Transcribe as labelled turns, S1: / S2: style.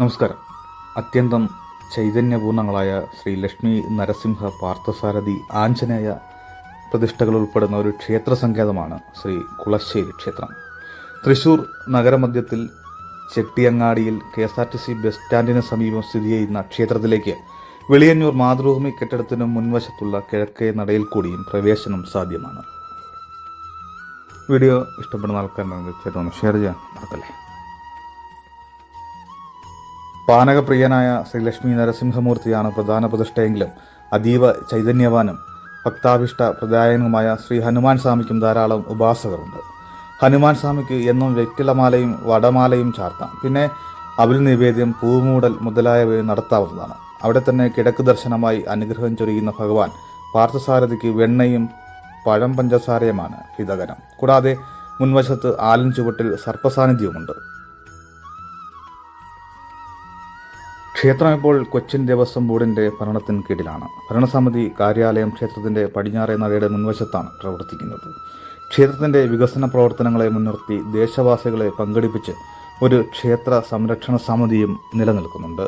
S1: നമസ്കാരം. അത്യന്തം ചൈതന്യപൂർണങ്ങളായ ശ്രീ ലക്ഷ്മി നരസിംഹ പാർത്ഥസാരഥി ആഞ്ജനേയ പ്രതിഷ്ഠകൾ ഉൾപ്പെടുന്ന ഒരു ക്ഷേത്ര സങ്കേതമാണ് ശ്രീ കുളശ്ശേരി ക്ഷേത്രം. തൃശൂർ നഗരമധ്യത്തിൽ ചെട്ടിയങ്ങാടിയിൽ KSRTC ബസ് സ്റ്റാൻഡിന് സമീപം സ്ഥിതി ചെയ്യുന്ന ക്ഷേത്രത്തിലേക്ക് വെളിയന്നൂർ മാതൃഭൂമി കെട്ടിടത്തിന് മുൻവശത്തുള്ള കിഴക്കേ നടയിൽ കൂടിയും പ്രവേശനം സാധ്യമാണ്. വീഡിയോ ഇഷ്ടപ്പെടുന്ന ആൾക്കാരുണ്ടെങ്കിൽ ചേട്ടൻ ഷെയർ ചെയ്യാൻ മറക്കല്ലേ. പാനകപ്രിയനായ ശ്രീ ലക്ഷ്മി നരസിംഹമൂർത്തിയാണ് പ്രധാന പ്രതിഷ്ഠയെങ്കിലും അതീവ ചൈതന്യവാനും ഭക്താഭിഷ്ട പ്രദായകനുമായ ശ്രീ ഹനുമാൻ സ്വാമിക്കും ധാരാളം ഉപാസകരുണ്ട്. ഹനുമാൻ സ്വാമിക്ക് എന്നും വെറ്റിലമാലയും വടമാലയും ചാർത്താം. പിന്നെ അവിൽ നിവേദ്യം, പൂമൂടൽ മുതലായവയും നടത്താവുന്നതാണ്. അവിടെ തന്നെ കിഴക്ക് ദർശനമായി അനുഗ്രഹം ചൊരിയുന്ന ഭഗവാൻ പാർത്ഥസാരഥിക്ക് വെണ്ണയും പഴം പഞ്ചസാരയുമാണ് ഹിതകരം. കൂടാതെ മുൻവശത്ത് ആലൻ ചുവട്ടിൽ സർപ്പസാന്നിധ്യവുമുണ്ട്. ക്ഷേത്രം ഇപ്പോൾ കൊച്ചിൻ ദേവസ്വം ബോർഡിൻ്റെ ഭരണത്തിന് കീഴിലാണ്. ഭരണസമിതി കാര്യാലയം ക്ഷേത്രത്തിൻ്റെ പടിഞ്ഞാറേ നടയുടെ മുൻവശത്താണ് പ്രവർത്തിക്കുന്നത്. ക്ഷേത്രത്തിൻ്റെ വികസന പ്രവർത്തനങ്ങളെ മുൻനിർത്തി ദേശവാസികളെ പങ്കെടുപ്പിച്ച് ഒരു ക്ഷേത്ര സംരക്ഷണ സമിതിയും നിലനിൽക്കുന്നുണ്ട്.